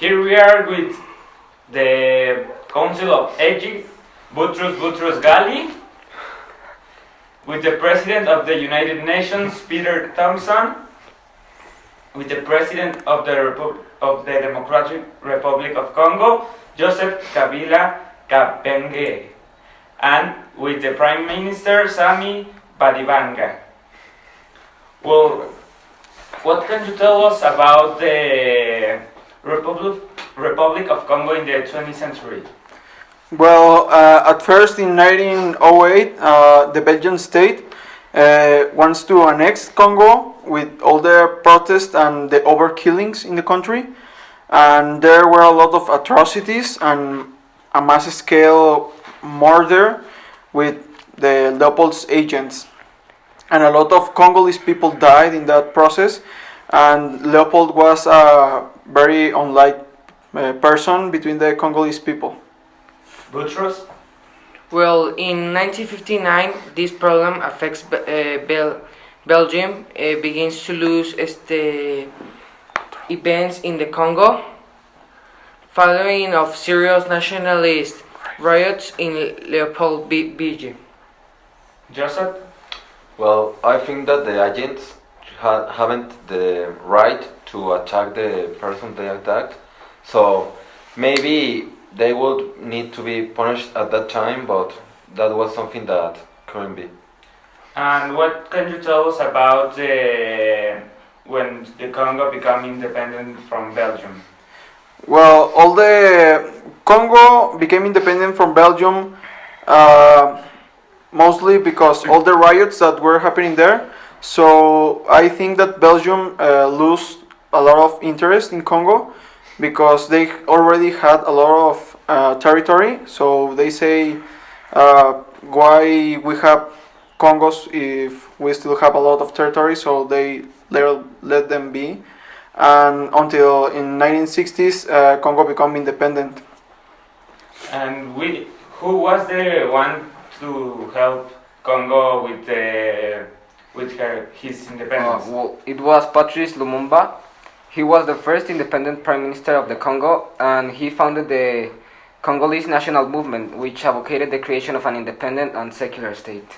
Here we are with the Council of Egypt, Boutros Ghali, with the President of the United Nations, Peter Thompson, with the President of the Democratic Republic of Congo, Joseph Kabila Kabenge, and with the Prime Minister, Sami Badibanga. Well, what can you tell us about the Republic of Congo in the 20th century? Well, at first in 1908, the Belgian state wants to annex Congo with all the protests and the overkillings in the country. And there were a lot of atrocities and a mass scale murder with the Leopold's agents. And a lot of Congolese people died in that process. And Leopold was a very unliked person between the Congolese people. Boutros? Well, in 1959, this problem affects Belgium. Begins to lose events in the Congo, following of serious nationalist riots in Leopoldville. Joseph? Well, I think that the agents haven't the right to attack the person they attacked, so maybe they would need to be punished at that time, but that was something that couldn't be. And what can you tell us about when the Congo became independent from Belgium? Well, all the Congo became independent from Belgium mostly because all the riots that were happening there. So I think that Belgium lost a lot of interest in Congo because they already had a lot of territory. So they say, why we have Congos if we still have a lot of territory? So they let them be. And until in 1960s, Congo became independent. And who was the one to help Congo with his independence? Well, it was Patrice Lumumba. He was the first independent prime minister of the Congo, and he founded the Congolese national movement, which advocated the creation of an independent and secular state.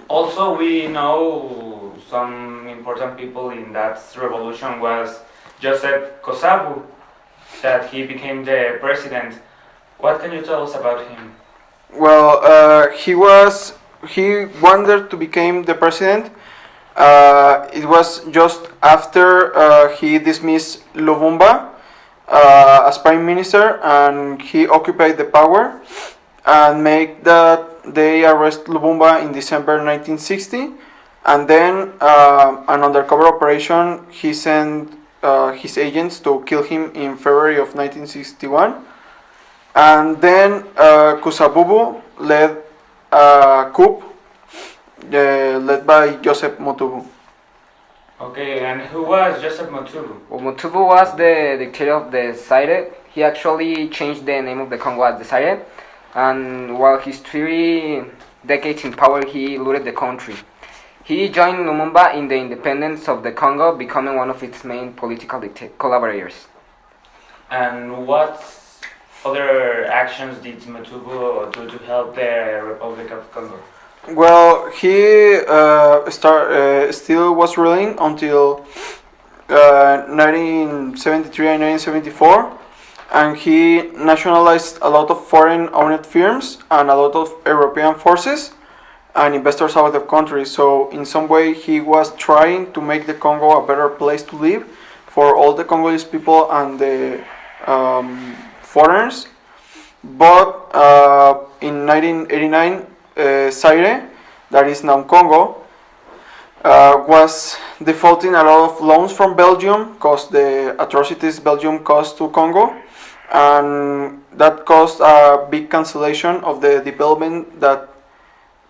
Also, we know some important people in that revolution was Joseph Kosabu, that he became the president. What can you tell us about him? Well, he wanted to become the president. It was just after he dismissed Lumumba as prime minister, and he occupied the power and make that they arrest Lumumba in December 1960, and then an undercover operation he sent his agents to kill him in February of 1961, and then Kusabubu led a coup led by Joseph Motubu. Okay, and who was Joseph Motubu? Well, Motubu was the dictator of the Zaire. He actually changed the name of the Congo as the Zaire, and while his 3 decades in power, he looted the country. He joined Lumumba in the independence of the Congo, becoming one of its main political collaborators. And what other actions did Motubu do to help the Republic of Congo? Well, he still was ruling until 1973 and 1974, and he nationalized a lot of foreign-owned firms and a lot of European forces and investors out of the country. So in some way, he was trying to make the Congo a better place to live for all the Congolese people and the foreigners. But in 1989, Zaire, that is now Congo, was defaulting a lot of loans from Belgium because the atrocities Belgium caused to Congo, and that caused a big cancellation of the development that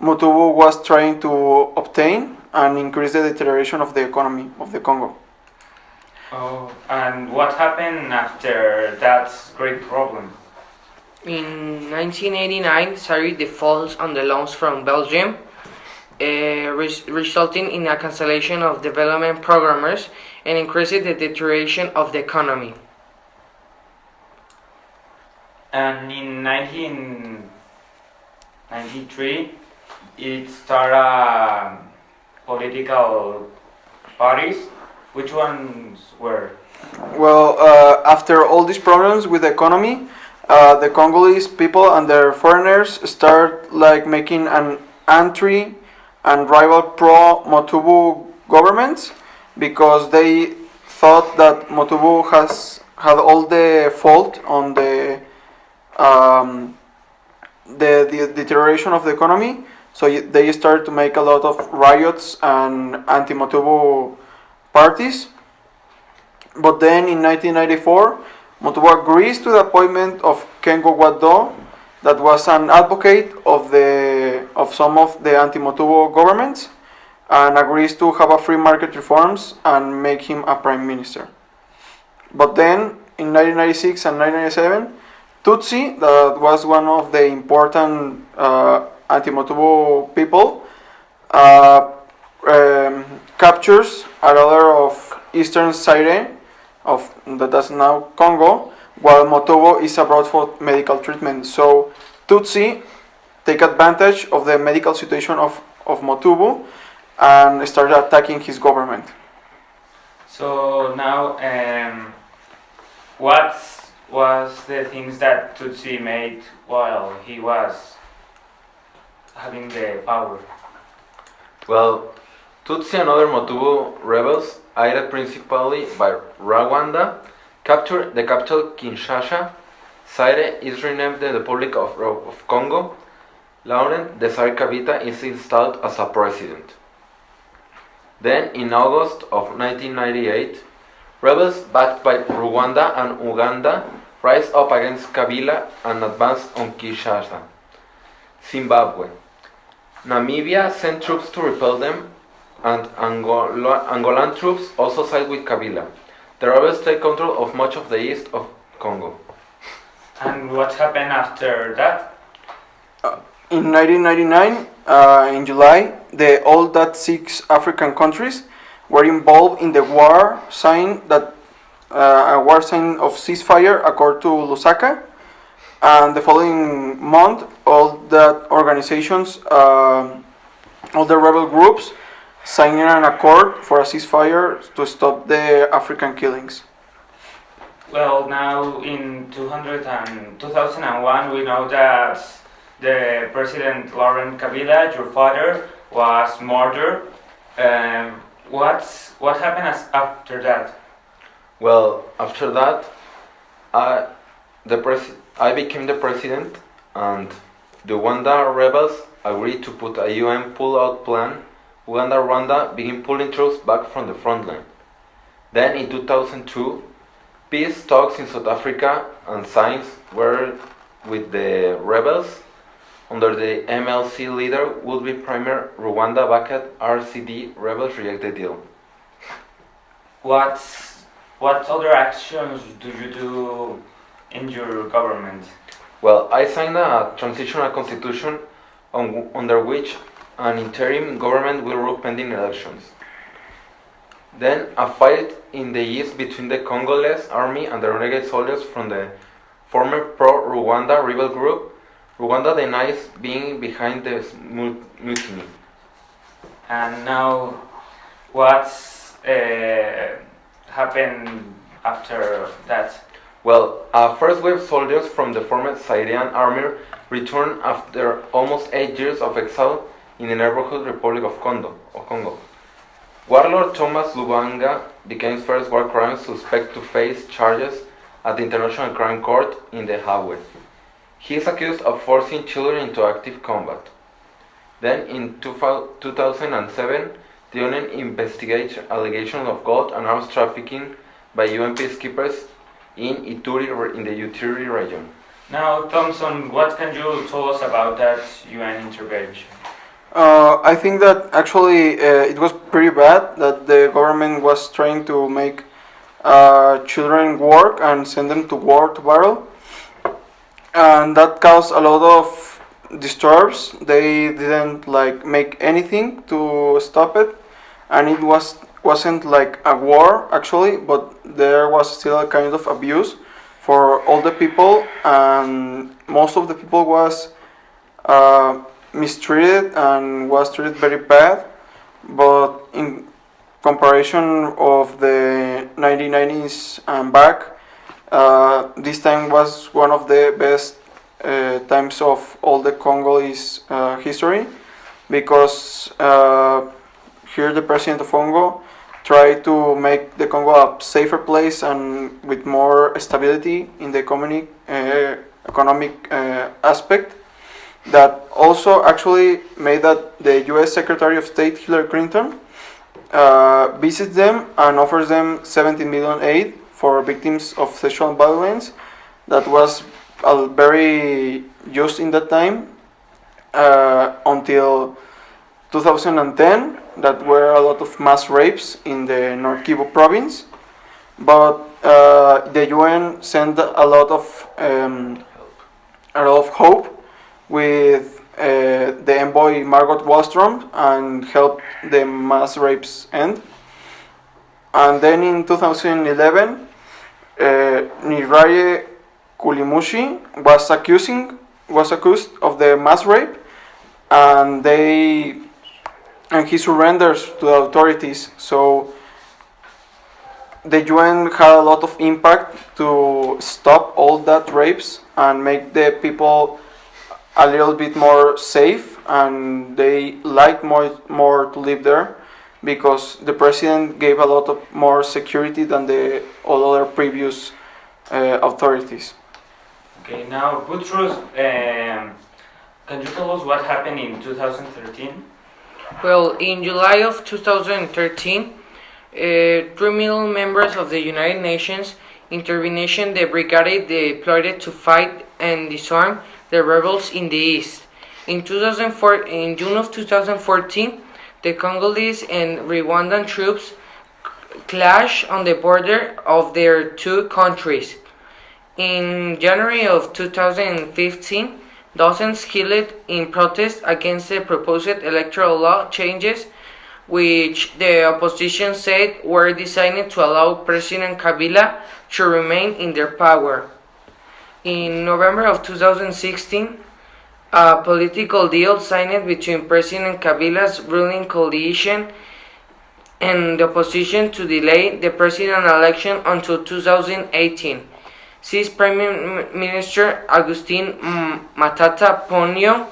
Motubu was trying to obtain and increase the deterioration of the economy of the Congo. Oh, and what happened after that great problem? In 1989, Zaire defaults on the loans from Belgium, resulting in a cancellation of development programs and increasing the deterioration of the economy. And in 1993, it started political parties. Which ones were? Well, after all these problems with the economy, the Congolese people and their foreigners start like making an anti and rival pro Motubu governments because they thought that Motubu has had all the fault on um, the deterioration of the economy. So they started to make a lot of riots and anti-Motubu parties. But then in 1994, Motubu agrees to the appointment of Kengo Wado, that was an advocate of some of the anti-Motubu governments, and agrees to have a free market reforms and make him a prime minister. But then in 1996 and 1997, Tutsi, that was one of the important anti-Motubu people, captures a lot of eastern Zaire, that's now Congo, while Motobo is abroad for medical treatment. So Tutsi take advantage of the medical situation of Motubu and started attacking his government. So now, what was the things that Tutsi made while he was having the power? Well, Tutsi and other Motubu rebels, aided principally by Rwanda, captured the capital Kinshasa. Zaire is renamed the Republic of Congo. Laurent Desire Kabila is installed as a president. Then, in August of 1998, rebels backed by Rwanda and Uganda rise up against Kabila and advance on Kinshasa. Zimbabwe. Namibia sent troops to repel them, and Angolan troops also side with Kabila. The rebels take control of much of the east of Congo. And what happened after that? In 1999, in July, all that 6 African countries were involved in the war sign a war sign of ceasefire accord to Lusaka, and the following month, all that organizations, all the rebel groups, signed an accord for a ceasefire to stop the African killings. Well, now in 2001, we know that the President Laurent Kabila, your father, was murdered. What happened after that? Well, after that, I became the president, and the Rwanda rebels agreed to put a UN pull-out plan. Uganda and Rwanda began pulling troops back from the front line. Then in 2002, peace talks in South Africa and signs were with the rebels under the MLC leader would-be Premier Rwanda-backed RCD rebels reject the deal. What other actions do you do in your government? Well, I signed a transitional constitution under which an interim government will rule pending elections. Then a fight in the east between the Congolese army and the renegade soldiers from the former pro-Rwanda rebel group. Rwanda denies being behind the mutiny. And now, what's happened after that? Well, first wave soldiers from the former Zairean army returned after almost 8 years of exile in the neighborhood Republic of Congo. Warlord Thomas Lubanga became first war crimes suspect to face charges at the International Crime Court in The Hague. He is accused of forcing children into active combat. Then in 2007, the UN investigates allegations of gold and arms trafficking by UN peacekeepers in the Ituri region. Now, Thompson, what can you tell us about that UN intervention? I think that actually it was pretty bad that the government was trying to make children work and send them to war to battle, and that caused a lot of disturbs. They didn't make anything to stop it, and it wasn't like a war actually, but there was still a kind of abuse for all the people, and most of the people was mistreated and was treated very bad. But in comparison of the 1990s and back, this time was one of the best times of all the Congolese history, because here the president of Congo tried to make the Congo a safer place and with more stability in the economic aspect. That also actually made that the U.S. Secretary of State Hillary Clinton visits them and offers them 17 million aid for victims of sexual violence. That was very used in that time until 2010. That were a lot of mass rapes in the North Kivu province, but the UN sent a lot of hope with the envoy Margot Wallström and helped the mass rapes end. And then in 2011, Niraye Kulimushi was accused of the mass rape, and he surrenders to the authorities. So the UN had a lot of impact to stop all that rapes and make the people a little bit more safe, and they like more to live there, because the president gave a lot of more security than the all other previous authorities. Okay, now Boutros, can you tell us what happened in 2013? Well, in July of 2013, 3 million members of the United Nations intervention, the brigade deployed to fight and disarm the rebels in the east. In June of 2014, the Congolese and Rwandan troops clashed on the border of their two countries. In January of 2015, dozens killed in protest against the proposed electoral law changes, which the opposition said were designed to allow President Kabila to remain in their power. In November of 2016, a political deal signed between President Kabila's ruling coalition and the opposition to delay the presidential election until 2018. Since Prime Minister Agustin Matata Ponyo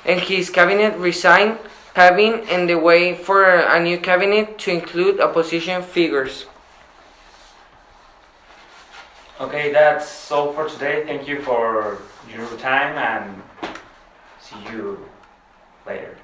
and his cabinet resigned, paving the way for a new cabinet to include opposition figures. Okay, that's all for today. Thank you for your time, and see you later.